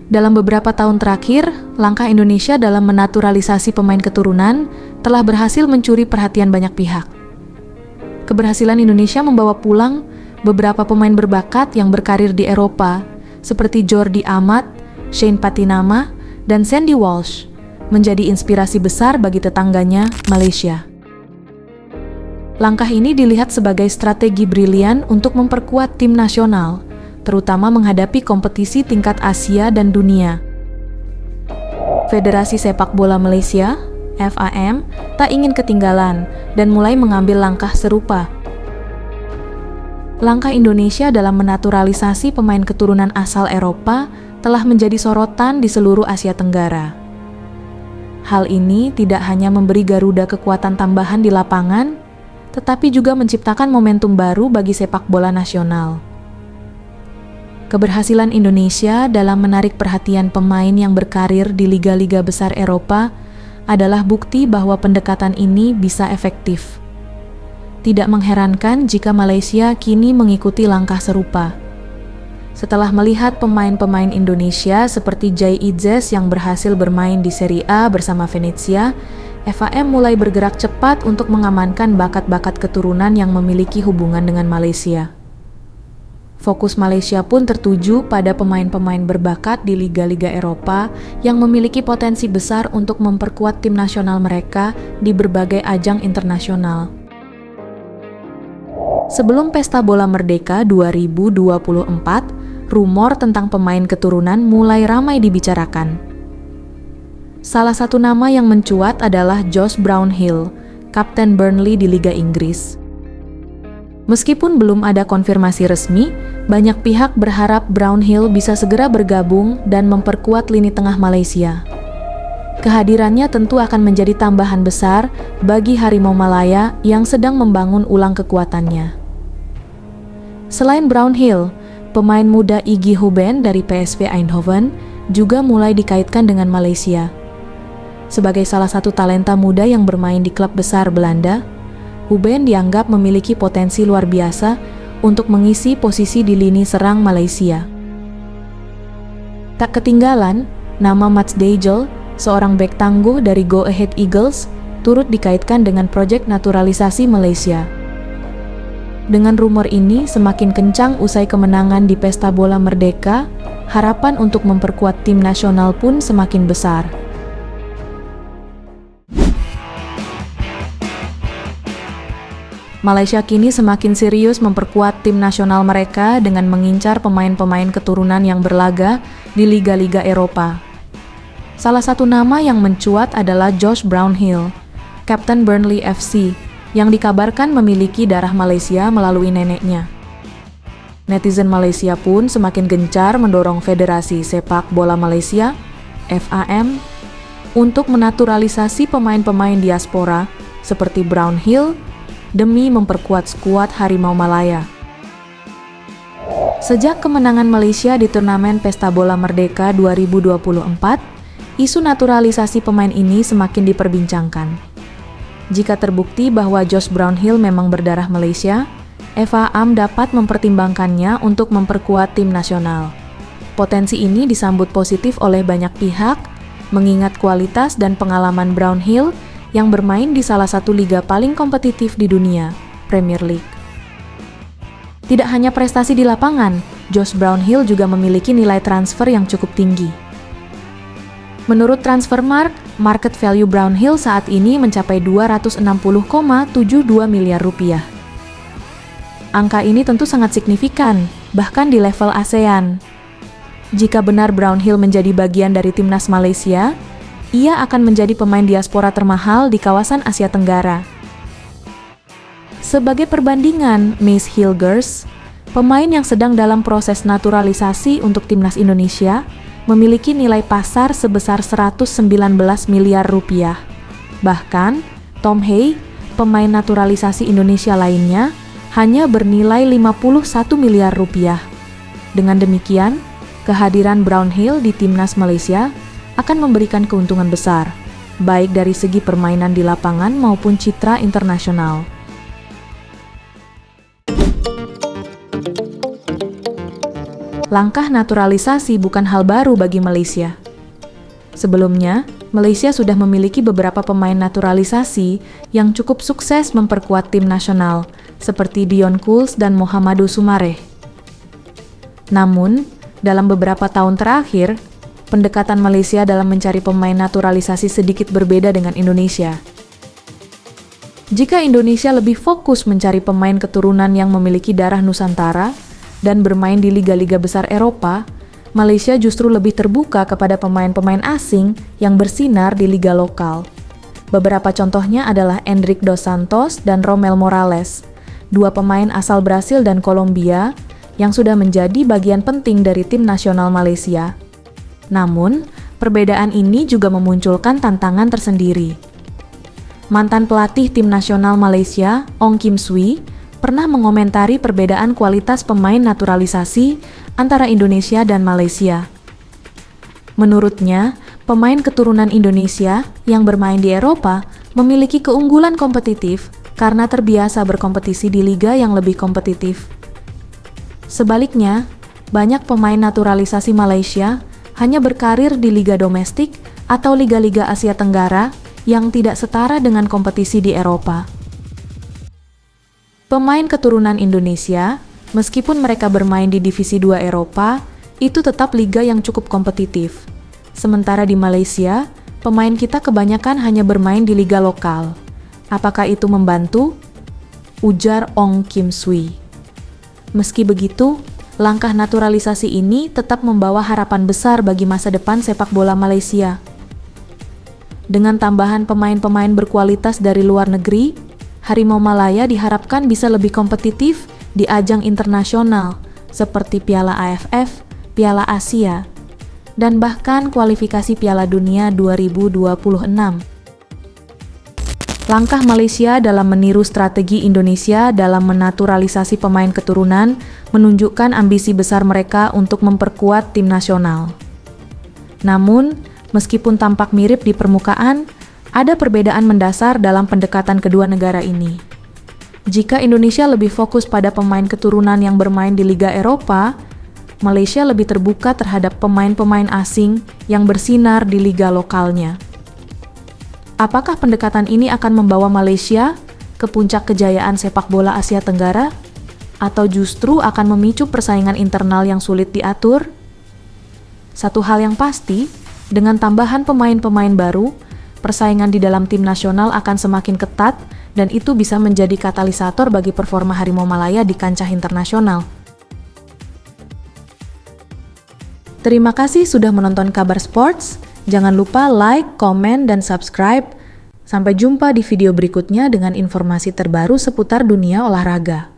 Dalam beberapa tahun terakhir, langkah Indonesia dalam menaturalisasi pemain keturunan telah berhasil mencuri perhatian banyak pihak. Keberhasilan Indonesia membawa pulang beberapa pemain berbakat yang berkarir di Eropa, seperti Jordi Amat, Shane Patinama, dan Sandy Walsh, menjadi inspirasi besar bagi tetangganya, Malaysia. Langkah ini dilihat sebagai strategi brilian untuk memperkuat tim nasional, terutama menghadapi kompetisi tingkat Asia dan dunia. Federasi Sepak Bola Malaysia, FAM, tak ingin ketinggalan dan mulai mengambil langkah serupa. Langkah Indonesia dalam menaturalisasi pemain keturunan asal Eropa telah menjadi sorotan di seluruh Asia Tenggara. Hal ini tidak hanya memberi Garuda kekuatan tambahan di lapangan, tetapi juga menciptakan momentum baru bagi sepak bola nasional. Keberhasilan Indonesia dalam menarik perhatian pemain yang berkarir di liga-liga besar Eropa adalah bukti bahwa pendekatan ini bisa efektif. Tidak mengherankan jika Malaysia kini mengikuti langkah serupa. Setelah melihat pemain-pemain Indonesia seperti Jai Idzes yang berhasil bermain di Serie A bersama Venezia, FAM mulai bergerak cepat untuk mengamankan bakat-bakat keturunan yang memiliki hubungan dengan Malaysia. Fokus Malaysia pun tertuju pada pemain-pemain berbakat di liga-liga Eropa yang memiliki potensi besar untuk memperkuat tim nasional mereka di berbagai ajang internasional. Sebelum Pesta Bola Merdeka 2024, rumor tentang pemain keturunan mulai ramai dibicarakan. Salah satu nama yang mencuat adalah Josh Brownhill, kapten Burnley di Liga Inggris. Meskipun belum ada konfirmasi resmi, banyak pihak berharap Brownhill bisa segera bergabung dan memperkuat lini tengah Malaysia. Kehadirannya tentu akan menjadi tambahan besar bagi Harimau Malaya yang sedang membangun ulang kekuatannya. Selain Brownhill, pemain muda Iggy Huben dari PSV Eindhoven juga mulai dikaitkan dengan Malaysia. Sebagai salah satu talenta muda yang bermain di klub besar Belanda, Huben dianggap memiliki potensi luar biasa untuk mengisi posisi di lini serang Malaysia. Tak ketinggalan, nama Mats Dejel, seorang bek tangguh dari Go Ahead Eagles, turut dikaitkan dengan proyek naturalisasi Malaysia. Dengan rumor ini semakin kencang usai kemenangan di Pesta Bola Merdeka, harapan untuk memperkuat tim nasional pun semakin besar. Malaysia kini semakin serius memperkuat tim nasional mereka dengan mengincar pemain-pemain keturunan yang berlaga di liga-liga Eropa. Salah satu nama yang mencuat adalah Josh Brownhill, kapten Burnley FC, yang dikabarkan memiliki darah Malaysia melalui neneknya. Netizen Malaysia pun semakin gencar mendorong Federasi Sepak Bola Malaysia, FAM, untuk menaturalisasi pemain-pemain diaspora seperti Brownhill demi memperkuat skuad Harimau Malaya. Sejak kemenangan Malaysia di turnamen Pesta Bola Merdeka 2024, isu naturalisasi pemain ini semakin diperbincangkan. Jika terbukti bahwa Josh Brownhill memang berdarah Malaysia, FAM dapat mempertimbangkannya untuk memperkuat tim nasional. Potensi ini disambut positif oleh banyak pihak, mengingat kualitas dan pengalaman Brownhill yang bermain di salah satu liga paling kompetitif di dunia, Premier League. Tidak hanya prestasi di lapangan, Josh Brownhill juga memiliki nilai transfer yang cukup tinggi. Menurut Transfermarkt, market value Brownhill saat ini mencapai 260,72 miliar rupiah. Angka ini tentu sangat signifikan, bahkan di level ASEAN. Jika benar Brownhill menjadi bagian dari timnas Malaysia, ia akan menjadi pemain diaspora termahal di kawasan Asia Tenggara. Sebagai perbandingan, Mace Hilgers, pemain yang sedang dalam proses naturalisasi untuk timnas Indonesia, memiliki nilai pasar sebesar 119 miliar rupiah. Bahkan, Tom Hay, pemain naturalisasi Indonesia lainnya, hanya bernilai 51 miliar rupiah. Dengan demikian, kehadiran Brownhill di timnas Malaysia akan memberikan keuntungan besar, baik dari segi permainan di lapangan maupun citra internasional. Langkah naturalisasi bukan hal baru bagi Malaysia. Sebelumnya, Malaysia sudah memiliki beberapa pemain naturalisasi yang cukup sukses memperkuat tim nasional, seperti Dion Kuls dan Mohamadu Sumareh. Namun, dalam beberapa tahun terakhir, pendekatan Malaysia dalam mencari pemain naturalisasi sedikit berbeda dengan Indonesia. Jika Indonesia lebih fokus mencari pemain keturunan yang memiliki darah Nusantara dan bermain di liga-liga besar Eropa, Malaysia justru lebih terbuka kepada pemain-pemain asing yang bersinar di liga lokal. Beberapa contohnya adalah Endrick Dos Santos dan Romel Morales, dua pemain asal Brasil dan Kolombia yang sudah menjadi bagian penting dari tim nasional Malaysia. Namun, perbedaan ini juga memunculkan tantangan tersendiri. Mantan pelatih tim nasional Malaysia, Ong Kim Swee, pernah mengomentari perbedaan kualitas pemain naturalisasi antara Indonesia dan Malaysia. Menurutnya, pemain keturunan Indonesia yang bermain di Eropa memiliki keunggulan kompetitif karena terbiasa berkompetisi di liga yang lebih kompetitif. Sebaliknya, banyak pemain naturalisasi Malaysia hanya berkarir di liga domestik atau liga-liga Asia Tenggara yang tidak setara dengan kompetisi di Eropa. Pemain keturunan Indonesia, meskipun mereka bermain di Divisi 2 Eropa, itu tetap liga yang cukup kompetitif. Sementara di Malaysia, pemain kita kebanyakan hanya bermain di liga lokal. Apakah itu membantu? Ujar Ong Kim Swee. Meski begitu, langkah naturalisasi ini tetap membawa harapan besar bagi masa depan sepak bola Malaysia. Dengan tambahan pemain-pemain berkualitas dari luar negeri, Harimau Malaya diharapkan bisa lebih kompetitif di ajang internasional seperti Piala AFF, Piala Asia, dan bahkan kualifikasi Piala Dunia 2026. Langkah Malaysia dalam meniru strategi Indonesia dalam menaturalisasi pemain keturunan menunjukkan ambisi besar mereka untuk memperkuat tim nasional. Namun, meskipun tampak mirip di permukaan, ada perbedaan mendasar dalam pendekatan kedua negara ini. Jika Indonesia lebih fokus pada pemain keturunan yang bermain di Liga Eropa, Malaysia lebih terbuka terhadap pemain-pemain asing yang bersinar di liga lokalnya. Apakah pendekatan ini akan membawa Malaysia ke puncak kejayaan sepak bola Asia Tenggara? Atau justru akan memicu persaingan internal yang sulit diatur? Satu hal yang pasti, dengan tambahan pemain-pemain baru, persaingan di dalam tim nasional akan semakin ketat dan itu bisa menjadi katalisator bagi performa Harimau Malaya di kancah internasional. Terima kasih sudah menonton Kabar Sports. Jangan lupa like, komen, dan subscribe. Sampai jumpa di video berikutnya dengan informasi terbaru seputar dunia olahraga.